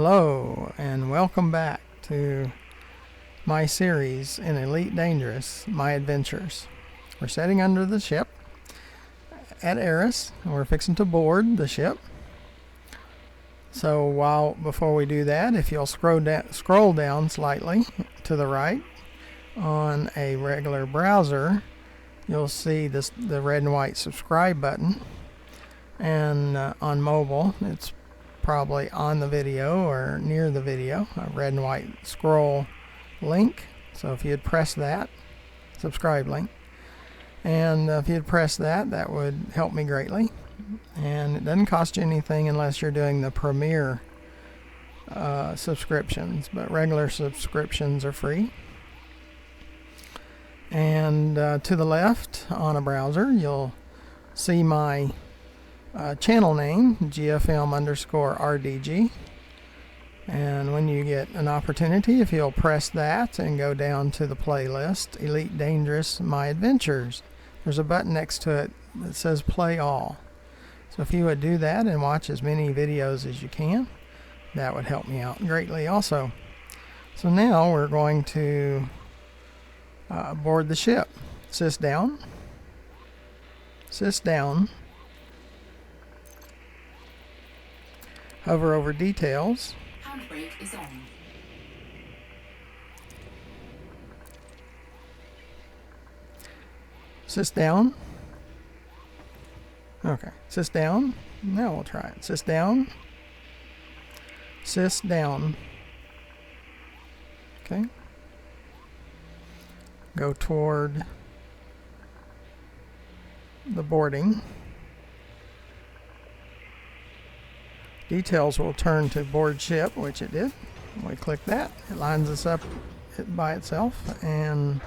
Hello and welcome back to my series in Elite Dangerous, My Adventures. We're sitting under the ship at Eris and we're fixing to board the ship. So before we do that, if you'll scroll down slightly to the right on a regular browser, you'll see the red and white subscribe button, and on mobile it's probably on the video or near the video, a red and white scroll link. So if you'd press that subscribe link, and if you'd press that, that would help me greatly. And it doesn't cost you anything unless you're doing the premier subscriptions, but regular subscriptions are free. And to the left on a browser, you'll see my channel name, GFM_RDG. And when you get an opportunity, if you'll press that and go down to the playlist, Elite Dangerous My Adventures, there's a button next to it that says Play All. So if you would do that and watch as many videos as you can, that would help me out greatly also. So now we're going to board the ship. Sys down. Sys down. Hover over details. Handbrake is on. Sys down. Okay, sys down. Now we'll try it. Sys down. Sys down. Okay. Go toward the boarding. Details will turn to board ship, which it did. We click that. It lines us up by itself and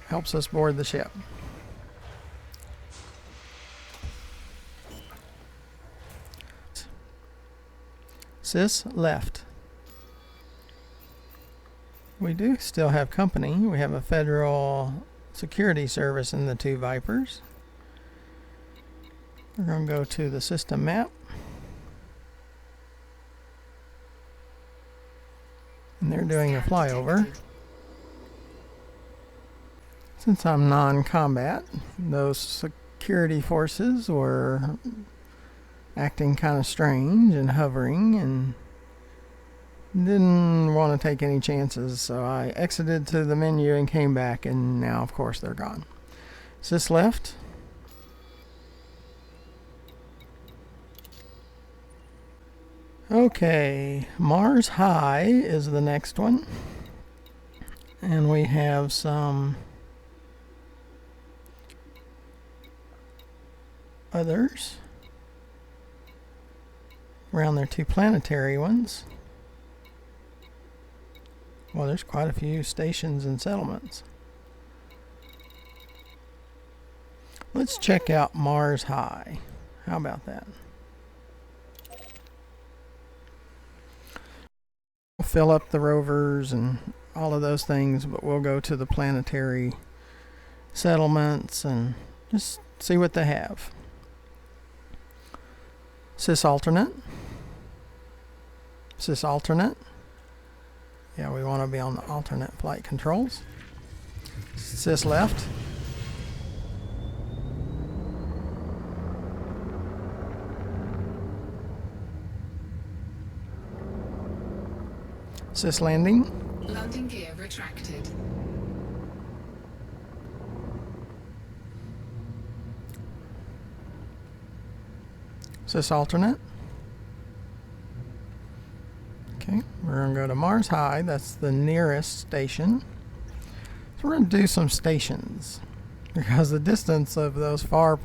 helps us board the ship. Sys left. We do still have company. We have a federal security service in the two Vipers. We're going to go to the system map. And they're doing a flyover. Since I'm non-combat, those security forces were acting kind of strange and hovering, and didn't want to take any chances, so I exited to the menu and came back, and now of course they're gone. Sys left. Okay, Mars High is the next one, and we have some others around their two planetary ones. Well, there's quite a few stations and settlements. Let's check out Mars High. How about that? We'll fill up the rovers and all of those things, but we'll go to the planetary settlements and just see what they have. Sys alternate. Sys alternate. Yeah, we want to be on the alternate flight controls. Sys left. Sys landing. Landing gear retracted. Sys alternate. Okay, we're going to go to Mars High. That's the nearest station. So we're going to do some stations, because the distance of those far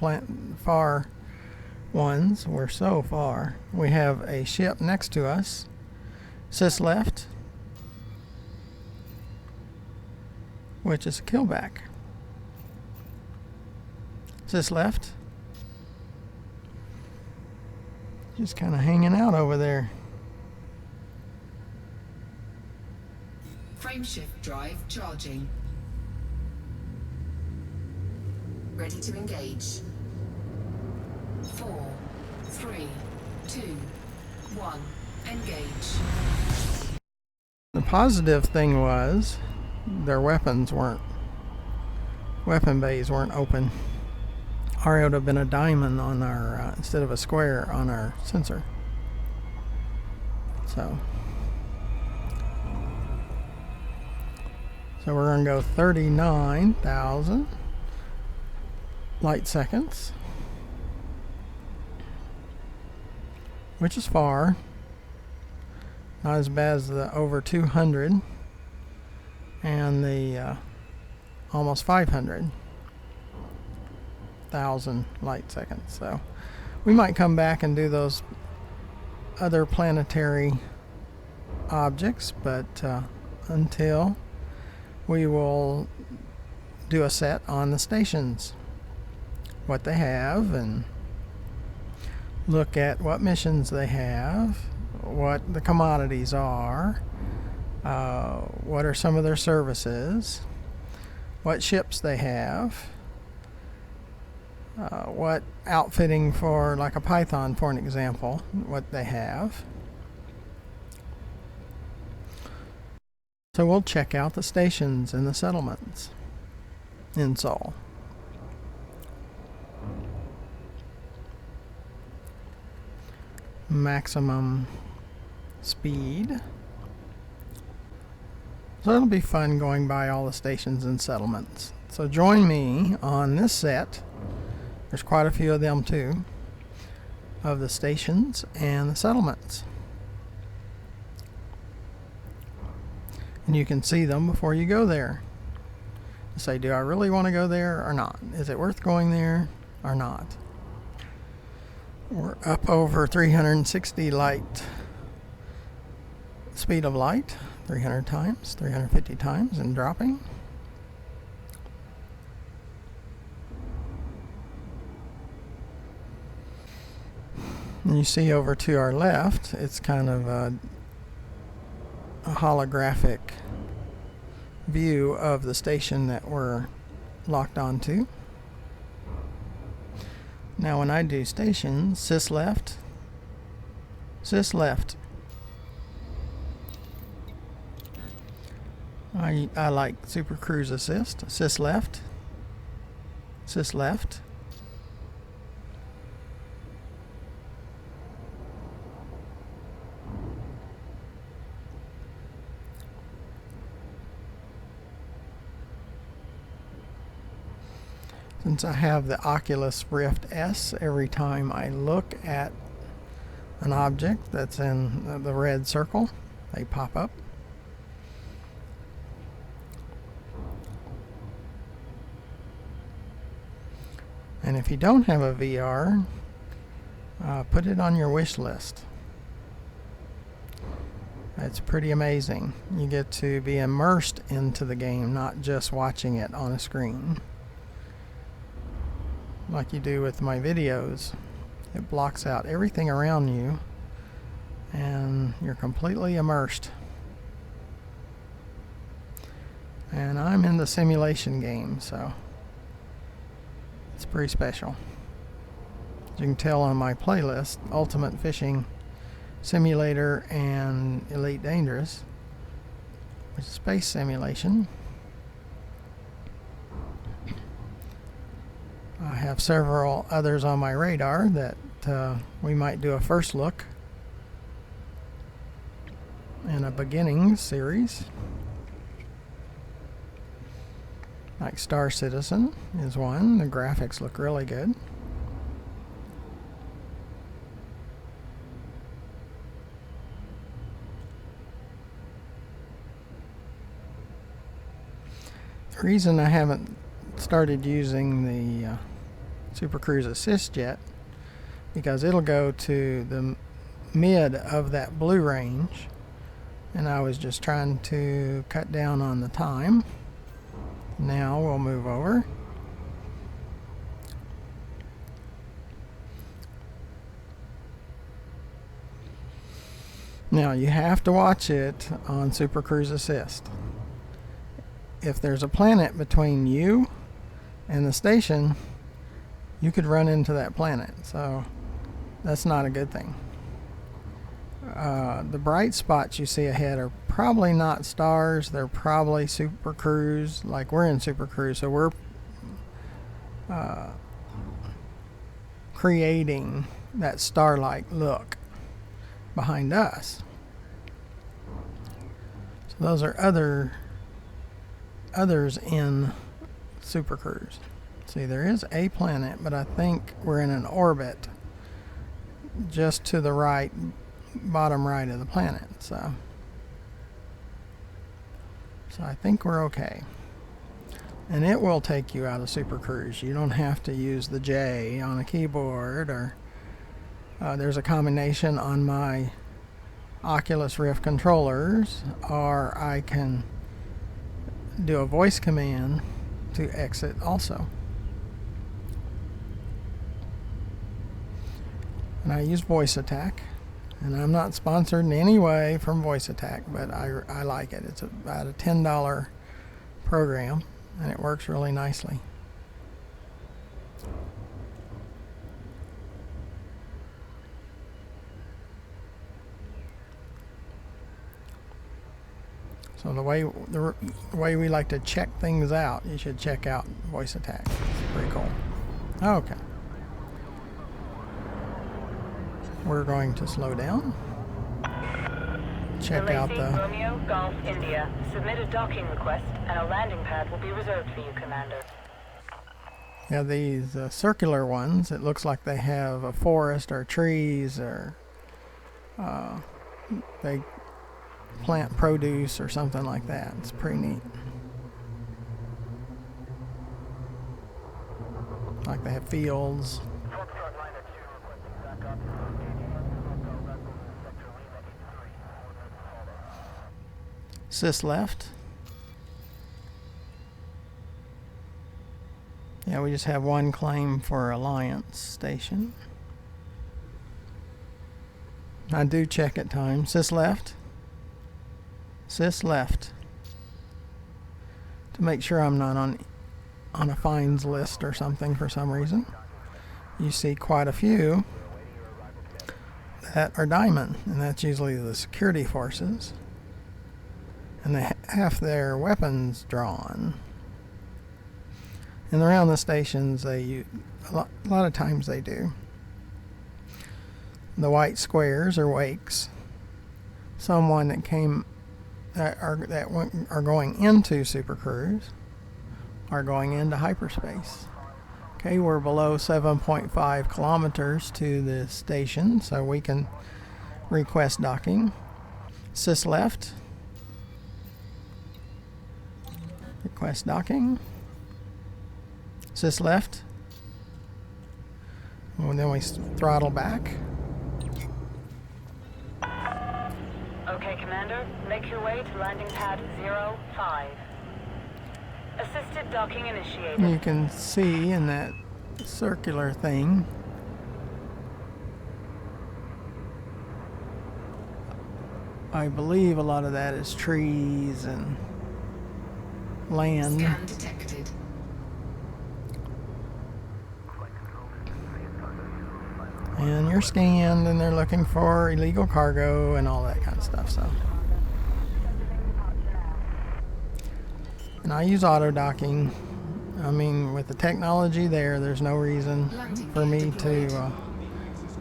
ones were so far. We have a ship next to us. Sys left, which is a killback. Sys left. Just kind of hanging out over there. Frameshift drive charging. Ready to engage. 4, 3, 2, 1. Engage. The positive thing was their weapon bays weren't open, or it would have been a diamond on our instead of a square on our sensor. So we're going to go 39,000 light seconds, which is far. Not as bad as the over 200 and the almost 500,000 light seconds. So we might come back and do those other planetary objects, but until we will do a set on the stations, what they have, and look at what missions they have, what the commodities are, what are some of their services, what ships they have, what outfitting for, like a Python for an example, what they have. So we'll check out the stations and the settlements in Sol. Maximum speed. So it'll be fun going by all the stations and settlements. So join me on this set. There's quite a few of them too, of the stations and the settlements. And you can see them before you go there. Say, do I really want to go there or not? Is it worth going there or not? We're up over 360 light speed of light, 300 times, 350 times, and dropping. And you see over to our left, it's kind of a holographic view of the station that we're locked onto. Now when I do stations, sys left, I like Super Cruise Assist, sys left, Since I have the Oculus Rift S, every time I look at an object that's in the red circle, they pop up. And if you don't have a VR, put it on your wish list. It's pretty amazing. You get to be immersed into the game, not just watching it on a screen like you do with my videos. It blocks out everything around you and you're completely immersed. And I'm in the simulation game, so it's pretty special. As you can tell on my playlist, Ultimate Fishing Simulator and Elite Dangerous, which is space simulation. I have several others on my radar that we might do a first look in a beginning series. Like Star Citizen is one. The graphics look really good. The reason I haven't started using the Super Cruise Assist yet, because it'll go to the mid of that blue range, and I was just trying to cut down on the time. Now we'll move over. Now you have to watch it on Super Cruise Assist. If there's a planet between you and the station, you could run into that planet, so that's not a good thing. The bright spots you see ahead are probably not stars. They're probably Super Cruise, like we're in Super Cruise, so we're creating that star-like look behind us. So those are others in Super Cruise. See, there is a planet, but I think we're in an orbit just to the right, bottom right of the planet. So I think we're okay. And it will take you out of Super Cruise. You don't have to use the J on a keyboard, or there's a combination on my Oculus Rift controllers, or I can do a voice command to exit also. And I use Voice Attack, and I'm not sponsored in any way from Voice Attack, but I like it. It's about a $10 program, and it works really nicely. So the way we like to check things out, you should check out Voice Attack. It's pretty cool. Okay. We're going to slow down. Check out the Romeo Golf India. Submit a docking request and a landing pad will be reserved for you, Commander. Yeah, these circular ones, it looks like they have a forest or trees, or they plant produce or something like that. It's pretty neat. Like they have fields. Sys left. Yeah, we just have one claim for Alliance Station. I do check at times. Sys left. Sys left. To make sure I'm not on a fines list or something for some reason. You see quite a few that are diamond, and that's usually the security forces. And they have their weapons drawn. And around the stations, a lot of times they do. The white squares are wakes. Someone that are going into Super Cruise are going into hyperspace. Okay, we're below 7.5 kilometers to the station, so we can request docking. Sys left. Request docking. Sys left. And then we throttle back. Okay, Commander. Make your way to landing pad 05. Assisted docking initiated. You can see in that circular thing I believe a lot of that is trees and land. Scan detected. And you're scanned, and they're looking for illegal cargo and all that kind of stuff. So, and I use auto docking. I mean, with the technology there's no reason for me to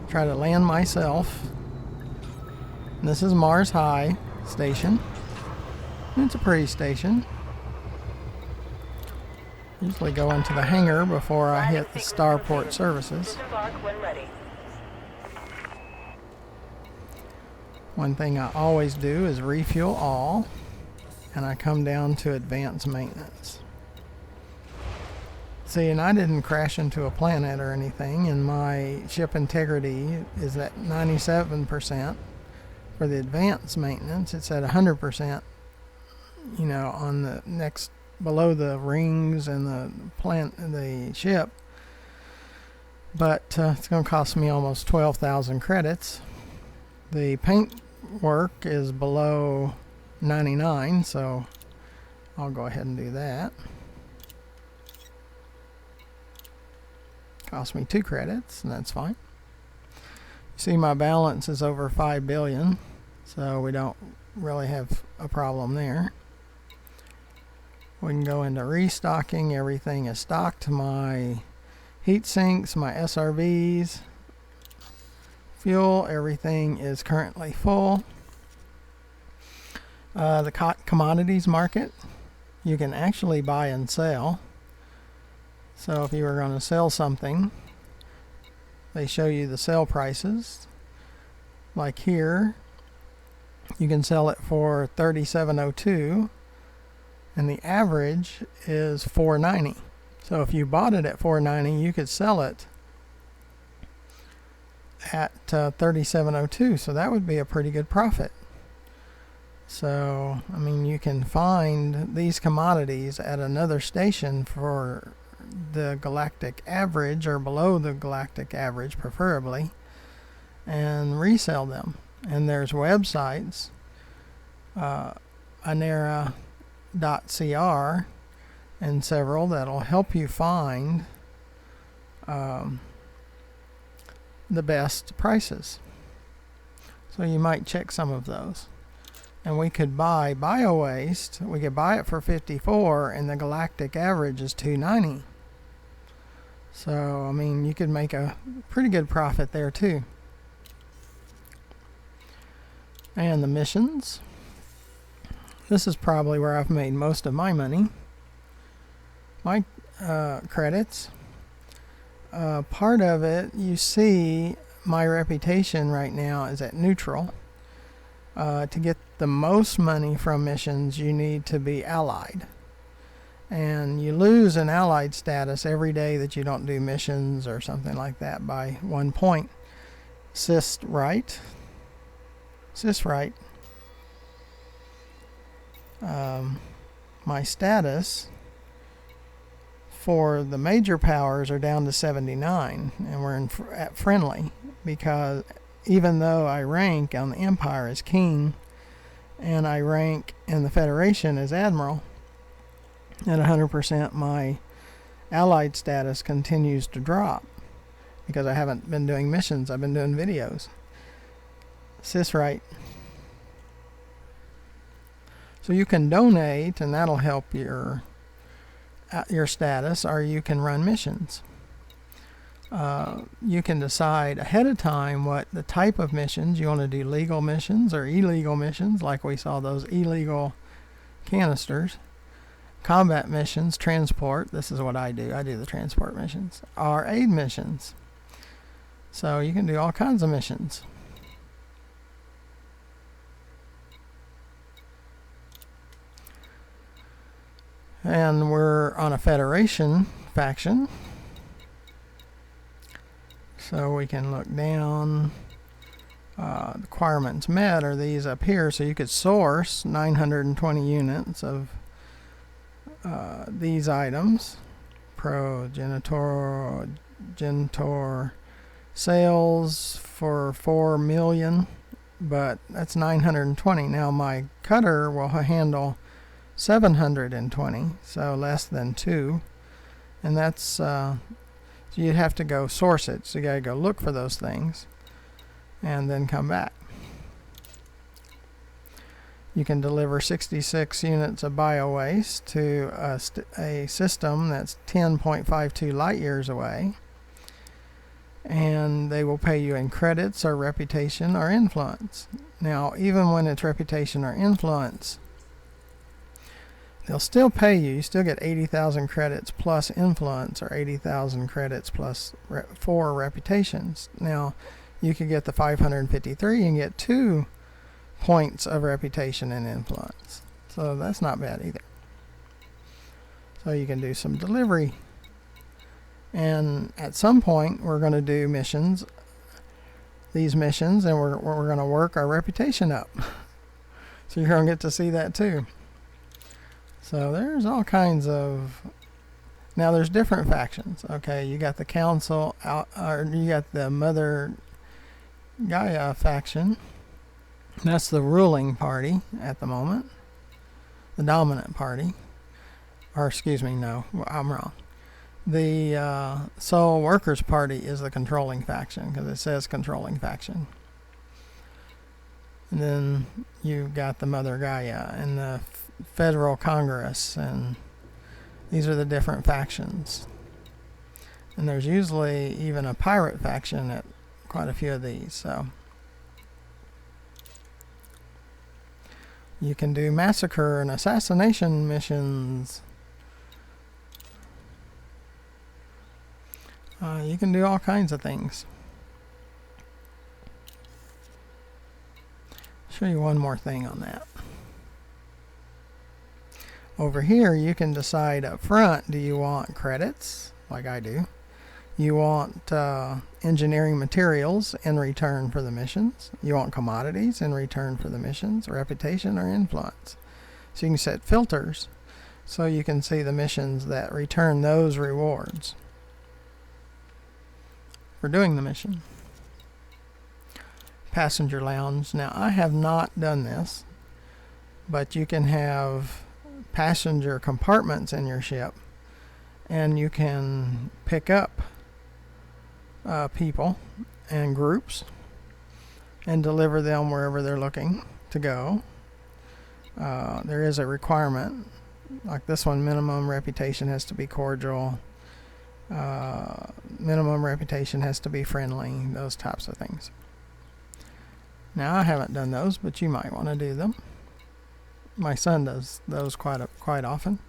try to land myself. And this is Mars High Station. And it's a pretty station. Usually go into the hangar before I hit the starport services. One thing I always do is refuel all, and I come down to advanced maintenance. See, and I didn't crash into a planet or anything, and my ship integrity is at 97%. For the advanced maintenance, it's at 100%, on the next, below the rings and the ship. But it's going to cost me almost 12,000 credits. The paint work is below 99, so I'll go ahead and do that. Cost me 2 credits, and that's fine. See, my balance is over 5 billion, so we don't really have a problem there. We can go into restocking. Everything is stocked. My heat sinks, my SRVs, fuel, everything is currently full. The commodities market, you can actually buy and sell. So if you were going to sell something, they show you the sell prices. Like here, you can sell it for $37.02, and the average is $4.90. So if you bought it at $4.90, you could sell it at $37.02. So that would be a pretty good profit. So, I mean, you can find these commodities at another station for the galactic average or below the galactic average, preferably, and resell them. And there's websites, anera.cr, and several that'll help you find the best prices. So you might check some of those. And we could buy bio-waste. We could buy it for 54, and the galactic average is 290. So, I mean, you could make a pretty good profit there too. And the missions. This is probably where I've made most of my money. My credits. Part of it, you see, my reputation right now is at neutral. To get the most money from missions, you need to be allied. And you lose an allied status every day that you don't do missions or something like that by 1 point. Cis right. My status for the major powers are down to 79, and we're at friendly, because even though I rank on the Empire as King and I rank in the Federation as Admiral, at 100% my allied status continues to drop because I haven't been doing missions, I've been doing videos. Cis right. So you can donate, and that'll help your status, or you can run missions. You can decide ahead of time what the type of missions you want to do, legal missions or illegal missions, like we saw those illegal canisters. Combat missions, transport, this is what I do the transport missions, or aid missions. So you can do all kinds of missions. And we're on a Federation faction. So we can look down. Requirements met are these up here. So you could source 920 units of these items. Genitor sales for 4 million, but that's 920. Now my cutter will handle 720, so less than 2, and that's so you'd have to go source it. So you gotta go look for those things and then come back. You can deliver 66 units of bio-waste to a system that's 10.52 light years away, and they will pay you in credits or reputation or influence. Now, even when it's reputation or influence, they'll still pay you. You still get 80,000 credits plus influence, or 80,000 credits plus 4 reputations. Now, you could get the 553 and get 2 points of reputation and influence. So that's not bad either. So you can do some delivery. And at some point, we're going to do missions, these missions, and we're going to work our reputation up. So you're going to get to see that too. So there's all kinds of... Now there's different factions. Okay, you got the Council, or you got the Mother Gaia faction. That's the ruling party at the moment. The dominant party. Or excuse me, no, I'm wrong. The Seoul Workers' Party is the controlling faction because it says controlling faction. And then you've got the Mother Gaia and the Federal Congress, and these are the different factions. And there's usually even a pirate faction at quite a few of these. So you can do massacre and assassination missions. You can do all kinds of things. Show you one more thing on that. Over here you can decide up front, do you want credits like I do? You want engineering materials in return for the missions. You want commodities in return for the missions, reputation or influence. So you can set filters so you can see the missions that return those rewards for doing the mission. Passenger lounge. Now I have not done this, but you can have passenger compartments in your ship, and you can pick up people and groups and deliver them wherever they're looking to go. There is a requirement, like this one, minimum reputation has to be cordial, minimum reputation has to be friendly, those types of things. Now I haven't done those, but you might want to do them. My son does those quite often.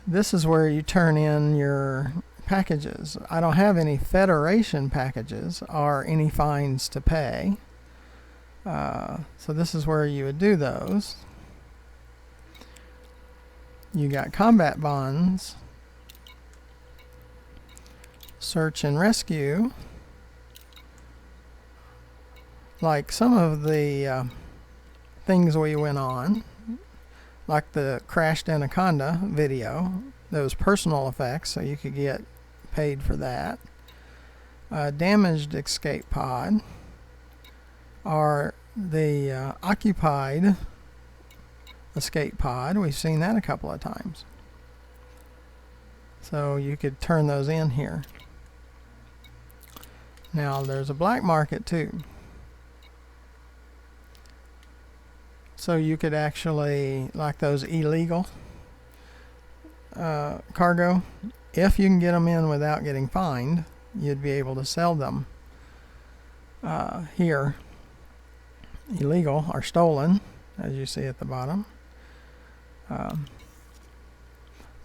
This is where you turn in your packages. I don't have any Federation packages or any fines to pay. So this is where you would do those. You got combat bonds, search and rescue. Like some of the things we went on, like the crashed Anaconda video, those personal effects, so you could get paid for that. Damaged escape pod, or the occupied escape pod. We've seen that a couple of times. So you could turn those in here. Now there's a black market too. So you could actually, like those illegal cargo, if you can get them in without getting fined, you'd be able to sell them here. Illegal or stolen, as you see at the bottom.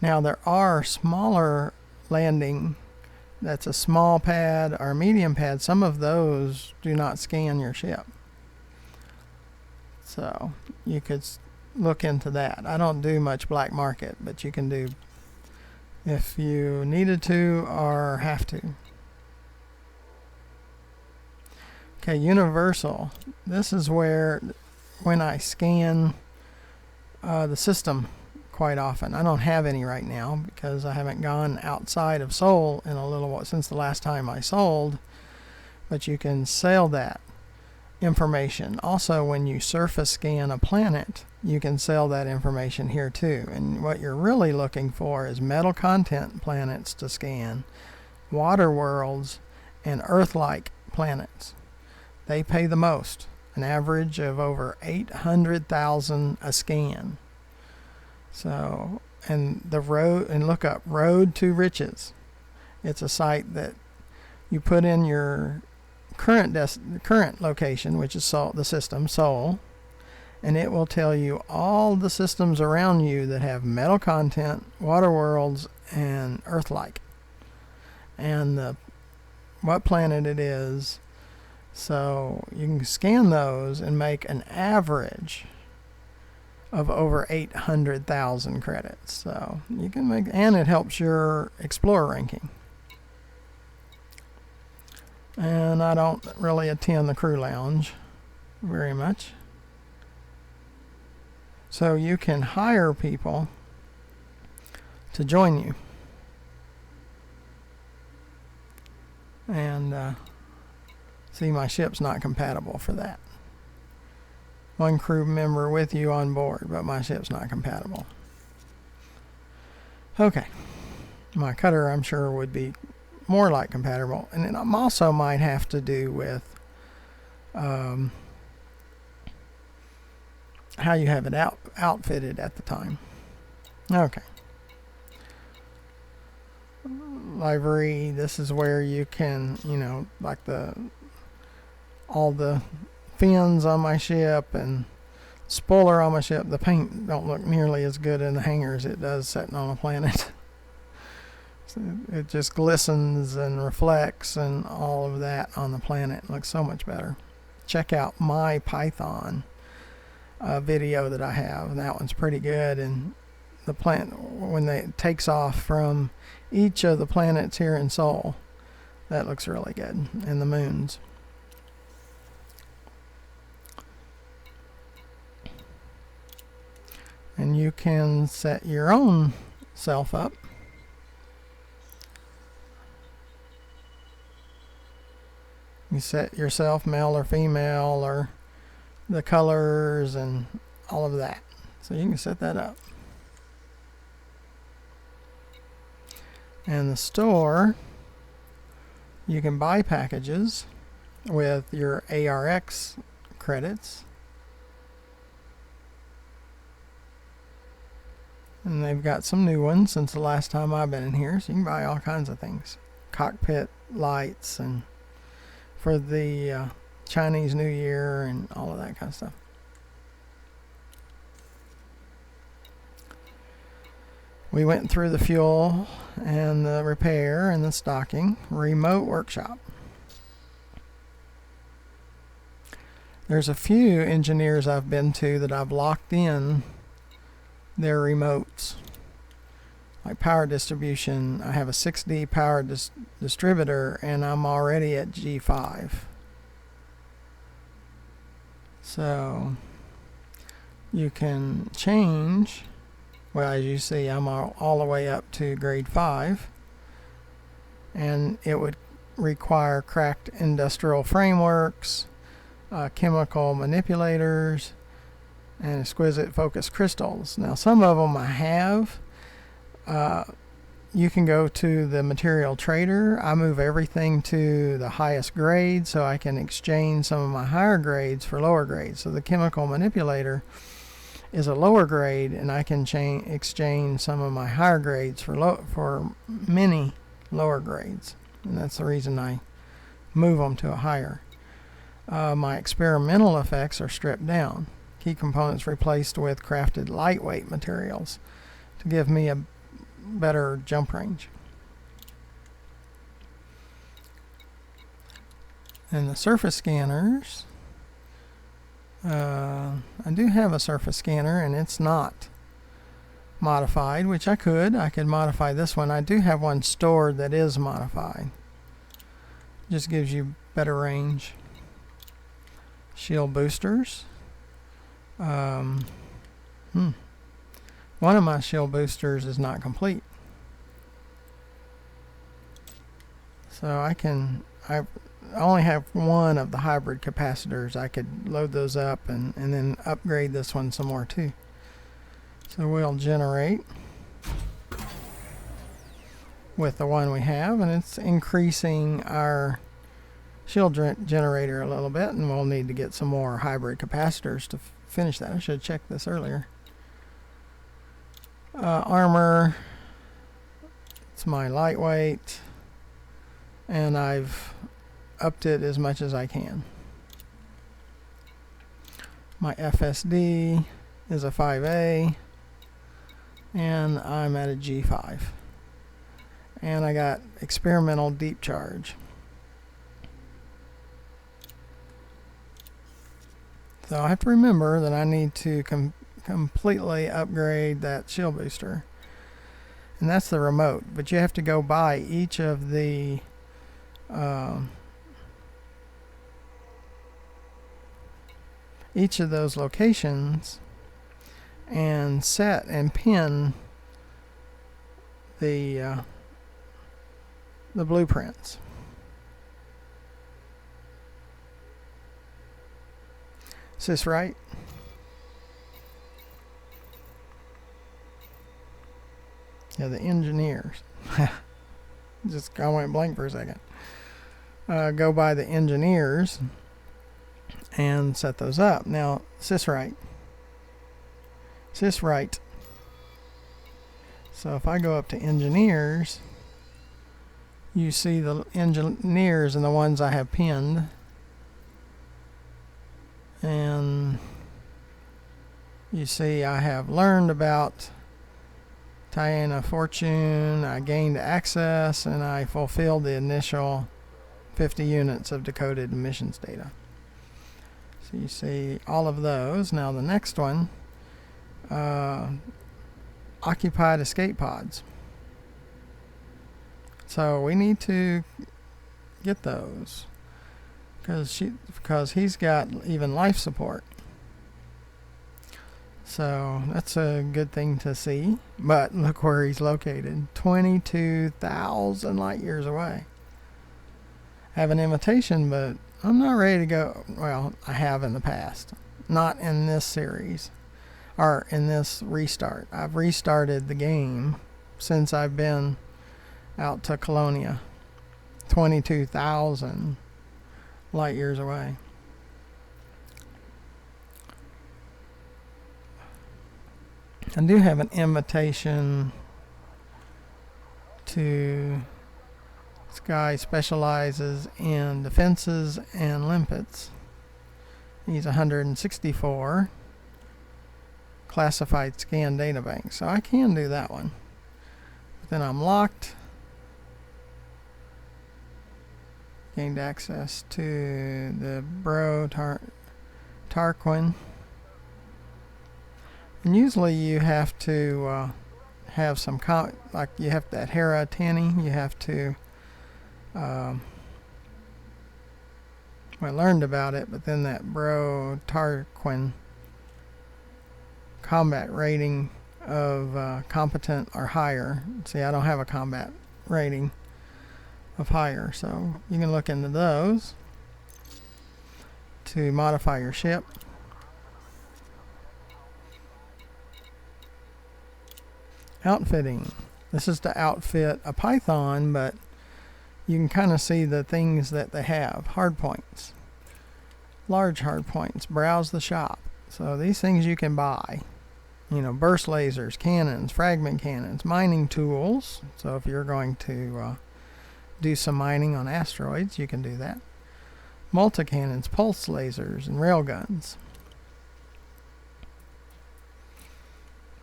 Now there are smaller landing, that's a small pad or medium pad. Some of those do not scan your ship. So you could look into that. I don't do much black market, but you can do if you needed to or have to. Okay, universal. This is where when I scan the system quite often. I don't have any right now because I haven't gone outside of Seoul in a little while since the last time I sold, but you can sell that information. Also, when you surface scan a planet, you can sell that information here too. And what you're really looking for is metal content planets to scan, water worlds, and Earth-like planets. They pay the most, an average of over 800,000 a scan. So, and the road, and look up Road to Riches. It's a site that you put in your current location, which is Seoul, the system Seoul, and it will tell you all the systems around you that have metal content, water worlds, and Earth-like, and what planet it is. So you can scan those and make an average of over 800,000 credits. So you can make, and it helps your Explorer ranking. And I don't really attend the crew lounge very much. So you can hire people to join you. And see, my ship's not compatible for that. One crew member with you on board, but my ship's not compatible. Okay. My cutter, I'm sure, would be more like compatible. And it also might have to do with how you have it outfitted at the time. Okay. Livery, this is where you can, like all the fins on my ship and spoiler on my ship. The paint don't look nearly as good in the hangar as it does sitting on a planet. So it just glistens and reflects and all of that on the planet. It looks so much better. Check out my Python video that I have. That one's pretty good. And the planet, when it takes off from each of the planets here in Sol, that looks really good. And the moons. And you can set your own self up. You set yourself male or female or the colors and all of that. So you can set that up. And the store, you can buy packages with your ARX credits. And they've got some new ones since the last time I've been in here. So you can buy all kinds of things. Cockpit lights and for the Chinese New Year and all of that kind of stuff. We went through the fuel and the repair and the stocking. Remote workshop. There's a few engineers I've been to that I've locked in their remotes. Like power distribution, I have a 6D power distributor and I'm already at G5. So you can change. Well, as you see, I'm all the way up to grade 5. And it would require cracked industrial frameworks, chemical manipulators, and exquisite focus crystals. Now, some of them I have. You can go to the material trader. I move everything to the highest grade so I can exchange some of my higher grades for lower grades. So the chemical manipulator is a lower grade, and I can exchange some of my higher grades for many lower grades. And that's the reason I move them to a higher. My experimental effects are stripped down. Key components replaced with crafted lightweight materials to give me a better jump range. And the surface scanners, I do have a surface scanner and it's not modified, which I could modify this one. I do have one stored that is modified. Just gives you better range. Shield boosters. One of my shield boosters is not complete. So I only have one of the hybrid capacitors. I could load those up and then upgrade this one some more too. So we'll generate with the one we have, and it's increasing our shield generator a little bit, and we'll need to get some more hybrid capacitors to finish that. I should have checked this earlier. Armor, it's my lightweight, and I've upped it as much as I can. My FSD is a 5A, and I'm at a G5. And I got experimental deep charge. So I have to remember that I need to completely upgrade that shield booster. And that's the remote. But you have to go by each of the those locations and set and pin the blueprints. Is this right? Yeah, the engineers. Just I went blank for a second. Go by the engineers and set those up. Now, syswrite. So if I go up to engineers, you see the engineers and the ones I have pinned. And you see I have learned about Tiana Fortune, I gained access, and I fulfilled the initial 50 units of decoded emissions data. So you see all of those. Now the next one, occupied escape pods. So we need to get those because he's got even life support. So that's a good thing to see. But look where he's located, 22,000 light years away. I have an invitation, but I'm not ready to go. Well, I have in the past, not in this series or in this restart. I've restarted the game since I've been out to Colonia, 22,000 light years away. I do have an invitation to this guy specializes in defenses and limpets. He's 164 classified scan data bank, so I can do that one. But then I'm locked. Gained access to the Tarquin. And usually you have to have some like you have that Hera Tanny. You have to. I learned about it, but then that Tarquin combat rating of competent or higher. See, I don't have a combat rating of higher, so you can look into those to modify your ship. Outfitting. This is to outfit a Python, but you can kind of see the things that they have. Hard points. Large hard points. Browse the shop. So these things you can buy. You know, burst lasers, cannons, fragment cannons, mining tools. So if you're going to do some mining on asteroids, you can do that. Multi-cannons, pulse lasers, and railguns.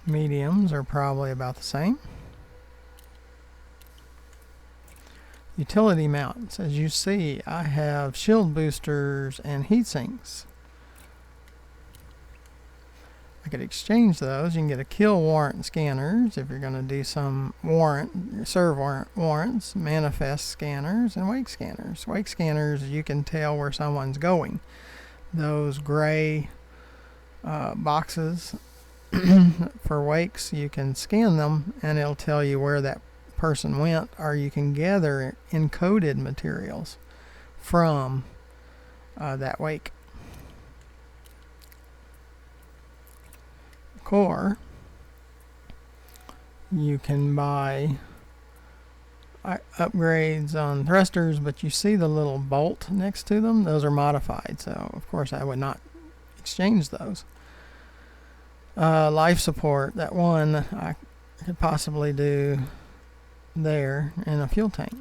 Mediums are probably about the same. Utility mounts. As you see, I have shield boosters and heat sinks. I could exchange those. You can get a kill warrant scanners if you're going to do some serve warrants, manifest scanners, and wake scanners. Wake scanners, you can tell where someone's going. Those gray boxes for wakes, you can scan them and it'll tell you where that person went, or you can gather encoded materials from that wake. Core, you can buy upgrades on thrusters, but you see the little bolt next to them, those are modified, so of course I would not exchange those. Life support, that one I could possibly do there in a fuel tank.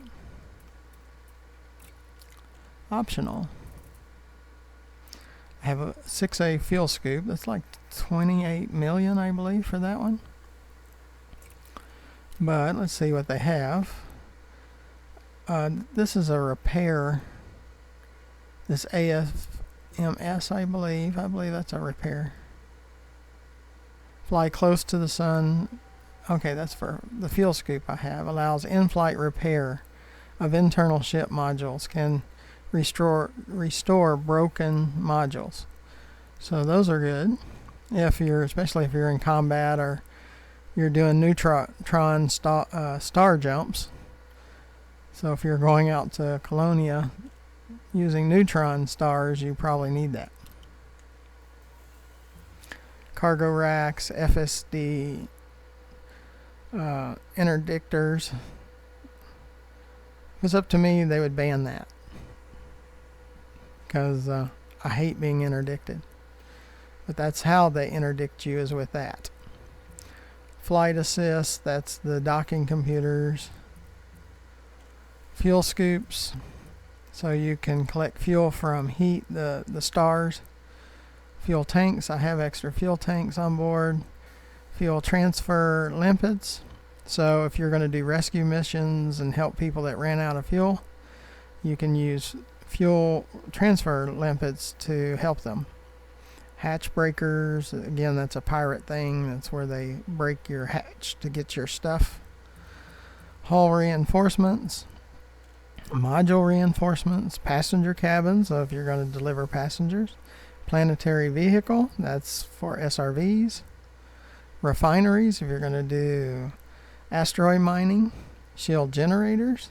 Optional. I have a 6A fuel scoop. That's like 28 million, I believe, for that one. But let's see what they have. This is a repair. This AFMS, I believe that's a repair. Fly close to the sun. Okay, that's for the fuel scoop I have. Allows in-flight repair of internal ship modules. Can restore broken modules. So those are good. Especially if you're in combat or you're doing neutron star jumps. So if you're going out to Colonia using neutron stars, you probably need that. Cargo racks, FSD, interdictors, If it's up to me, they would ban that. Because I hate being interdicted. But that's how they interdict you, is with that. Flight assist, that's the docking computers. Fuel scoops, so you can collect fuel from the stars. Fuel tanks, I have extra fuel tanks on board. Fuel transfer limpets, so if you're going to do rescue missions and help people that ran out of fuel, you can use fuel transfer limpets to help them. Hatch breakers, again, that's a pirate thing. That's where they break your hatch to get your stuff. Hull reinforcements, module reinforcements, passenger cabins, so if you're going to deliver passengers. Planetary vehicle, that's for SRVs. Refineries, if you're going to do asteroid mining. Shield generators,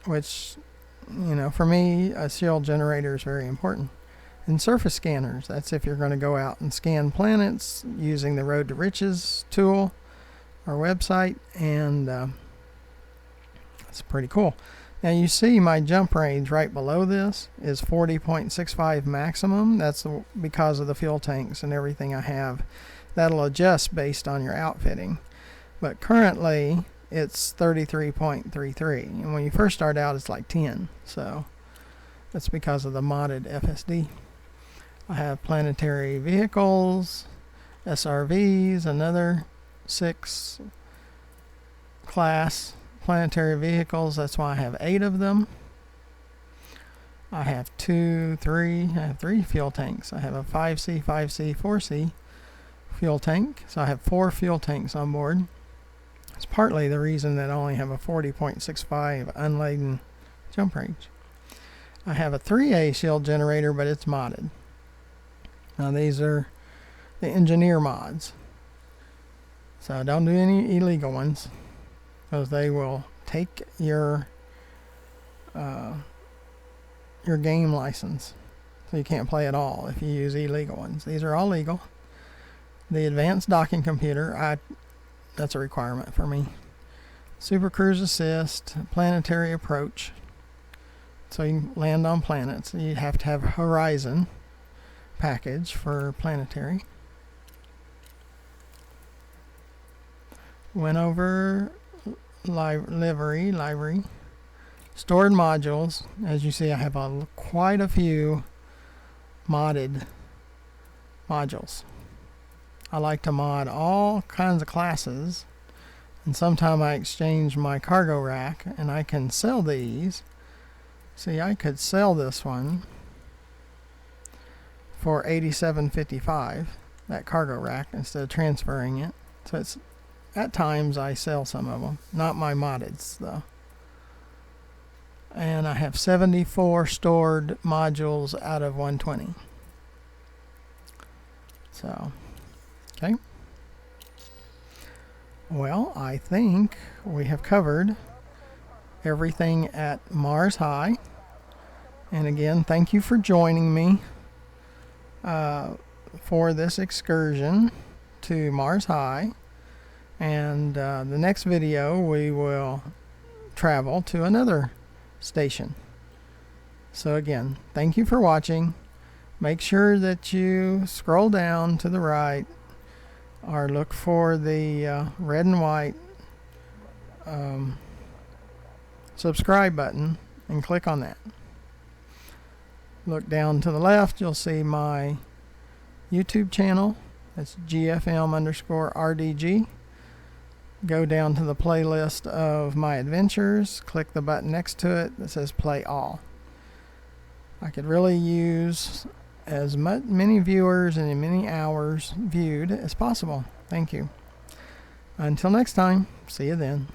which, for me, a shield generator is very important. And surface scanners, that's if you're going to go out and scan planets using the Road to Riches tool, our website, and that's pretty cool. Now you see my jump range right below this is 40.65 maximum. That's because of the fuel tanks and everything I have. That'll adjust based on your outfitting. But currently it's 33.33. And when you first start out it's like 10. So that's because of the modded FSD. I have planetary vehicles, SRVs, another 6 class planetary vehicles. That's why I have 8 of them. I have 3 fuel tanks. I have a 5C, 5C, 4C fuel tank. So I have 4 fuel tanks on board. It's partly the reason that I only have a 40.65 unladen jump range. I have a 3A shield generator, but it's modded. Now these are the engineer mods. So don't do any illegal ones, because they will take your game license. So you can't play at all if you use illegal ones. These are all legal. The advanced docking computer, that's a requirement for me. Super cruise assist, planetary approach. So you can land on planets. You have to have Horizon package for planetary. Went over library. Stored modules. As you see, I have quite a few modded modules. I like to mod all kinds of classes, and sometimes I exchange my cargo rack, and I can sell these. See, I could sell this one for $87.55, that cargo rack, instead of transferring it. So it's, at times I sell some of them, not my moddeds though. And I have 74 stored modules out of 120. So, okay. Well, I think we have covered everything at Mars High. And again, thank you for joining me for this excursion to Mars High. And the next video we will travel to another station. So again, thank you for watching. Make sure that you scroll down to the right or look for the red and white subscribe button and click on that. Look down to the left, you'll see my YouTube channel. That's GFM_RDG. Go down to the playlist of my adventures, click the button next to it that says play all. I could really use as many viewers and as many hours viewed as possible. Thank you. Until next time, see you then.